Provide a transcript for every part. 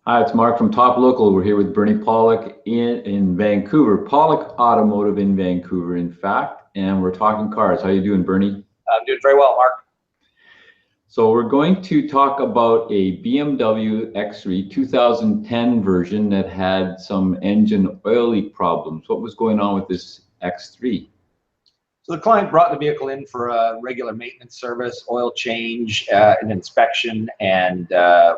Hi, it's Mark from Top Local. We're here with Bernie Pawlik in Vancouver, Pawlik Automotive in Vancouver, in fact, and we're talking cars. How you doing, Bernie? I'm doing very well, Mark. So we're going to talk about a BMW X3 2010 version that had some engine oil leak problems. What was going on with this X3? So the client brought the vehicle in for a regular maintenance service, oil change, an inspection, and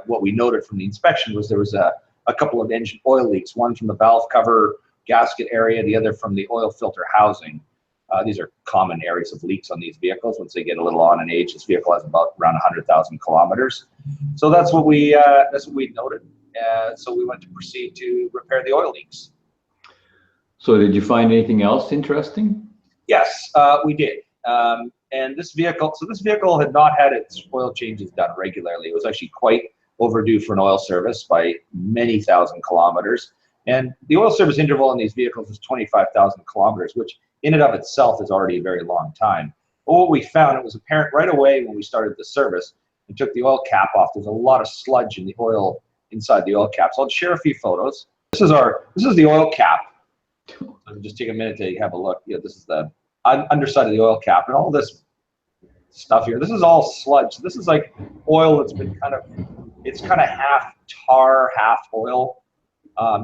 what we noted from the inspection was there was a couple of engine oil leaks, one from the valve cover gasket area, the other from the oil filter housing. These are common areas of leaks on these vehicles. Once they get a little on in age, this vehicle has about around 100,000 kilometers. So that's what we noted. So we went to proceed to repair the oil leaks. So did you find anything else interesting? Yes, we did. And this vehicle had not had its oil changes done regularly. It was actually quite overdue for an oil service by many thousand kilometers. And the oil service interval on these vehicles is 25,000 kilometers, which in and of itself is already a very long time. But what we found, it was apparent right away when we started the service and took the oil cap off, there's a lot of sludge in the oil inside the oil cap. So I'll share a few photos. This is the oil cap. So just take a minute to have a look. This is the underside of the oil cap, and all this stuff here. This is all sludge. This is like oil that's been kind of half tar, half oil,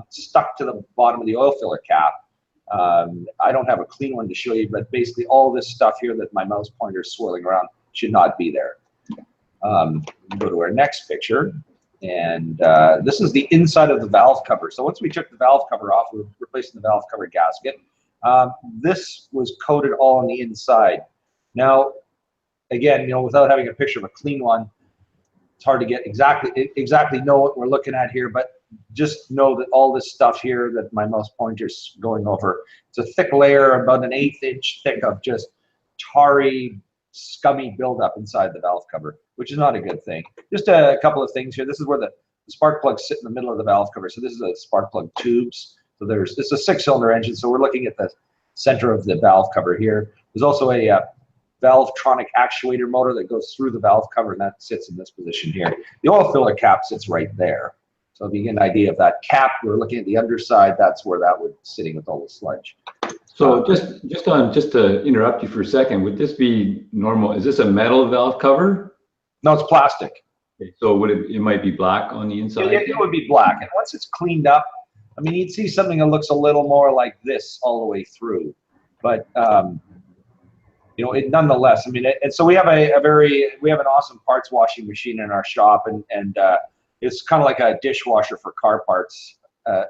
stuck to the bottom of the oil filler cap. I don't have a clean one to show you, but basically all this stuff here that my mouse pointer is swirling around should not be there. Go to our next picture, and this is the inside of the valve cover. So once we took the valve cover off, we're replacing the valve cover gasket. This was coated all on the inside. Now, again, without having a picture of a clean one, it's hard to get exactly know what we're looking at here, but just know that all this stuff here that my mouse pointer's going over, it's a thick layer, about an 1/8 inch thick of just tarry, scummy buildup inside the valve cover, which is not a good thing. Just a couple of things here. This is where the spark plugs sit in the middle of the valve cover. So this is a spark plug tubes. So this is a 6-cylinder engine. So we're looking at the center of the valve cover here. There's also a Valvetronic actuator motor that goes through the valve cover, and that sits in this position here. The oil filler cap sits right there. So if you get an idea of that cap, we're looking at the underside. That's where that would sitting with all the sludge. So just to interrupt you for a second, would this be normal? Is this a metal valve cover? No, it's plastic. Okay, so it might be black on the inside? It would be black. And once it's cleaned up, I mean, you'd see something that looks a little more like this all the way through. But nonetheless, I mean, and so we have an awesome parts washing machine in our shop, and it's kind of like a dishwasher for car parts. It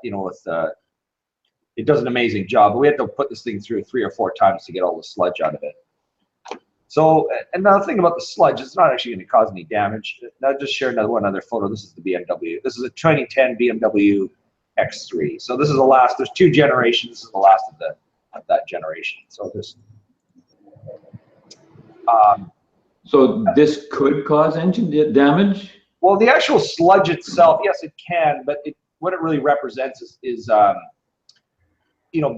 does an amazing job, but we had to put this thing through 3 or 4 times to get all the sludge out of it. So, and now the thing about the sludge, it's not actually going to cause any damage. Now, just share one other photo. This is the BMW. This is a 2010 BMW X3. So this is the last. There's 2 generations. This is the last of that generation. So this. So this could cause engine damage? Well, the actual sludge itself, yes, it can, but what it really represents is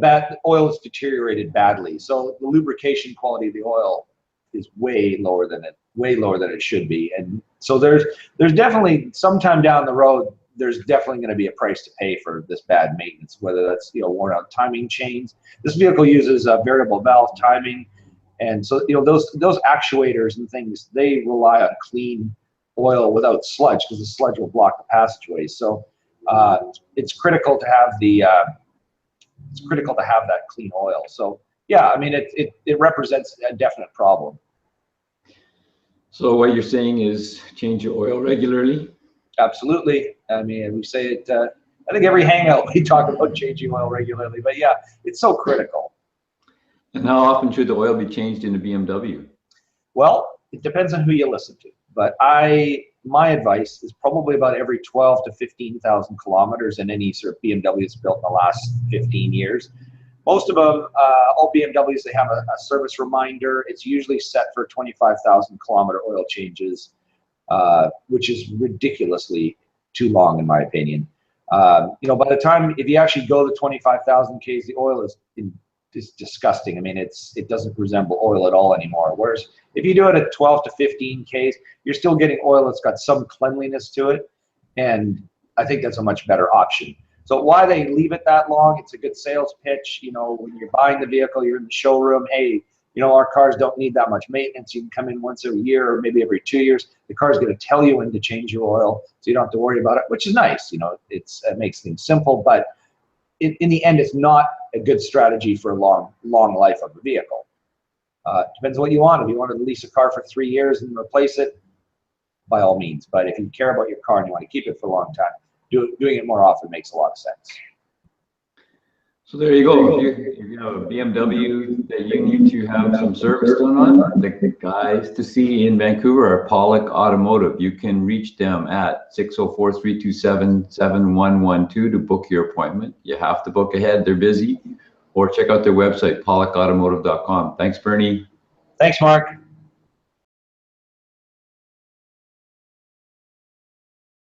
bad oil is deteriorated badly. So the lubrication quality of the oil is way lower than it should be, and so there's definitely sometime down the road there's definitely going to be a price to pay for this bad maintenance, whether that's worn out timing chains. This vehicle uses variable valve timing. And so, those actuators and things, they rely on clean oil without sludge, because the sludge will block the passageways. So it's critical to have that clean oil. So yeah, I mean, it represents a definite problem. So what you're saying is change your oil regularly? Absolutely. I mean, we say it. I think every hangout we talk about changing oil regularly. But yeah, it's so critical. And how often should the oil be changed in a BMW? Well, it depends on who you listen to. But my advice is probably about every 12 to 15,000 kilometers in any sort of BMW that's built in the last 15 years. Most of them, all BMWs, they have a service reminder. It's usually set for 25,000 kilometer oil changes, which is ridiculously too long in my opinion. By the time, if you actually go to 25,000 Ks, the oil is disgusting. I mean, it doesn't resemble oil at all anymore. Whereas if you do it at 12 to 15 Ks, you're still getting oil that's got some cleanliness to it. And I think that's a much better option. So why they leave it that long, it's a good sales pitch. You know, when you're buying the vehicle, you're in the showroom, hey, you know, our cars don't need that much maintenance. You can come in once a year or maybe every 2 years. The car is going to tell you when to change your oil, so you don't have to worry about it, which is nice. You know, it makes things simple, but in the end, it's not a good strategy for a long life of a vehicle. Depends what you want. If you want to lease a car for 3 years and replace it, by all means. But if you care about your car and you want to keep it for a long time, doing it more often makes a lot of sense. So there you go. If you have a BMW that you need to have some service done on, the guys to see in Vancouver are Pawlik Automotive. You can reach them at 604-327-7112 to book your appointment. You have to book ahead. They're busy. Or check out their website, pawlikautomotive.com. Thanks, Bernie. Thanks, Mark.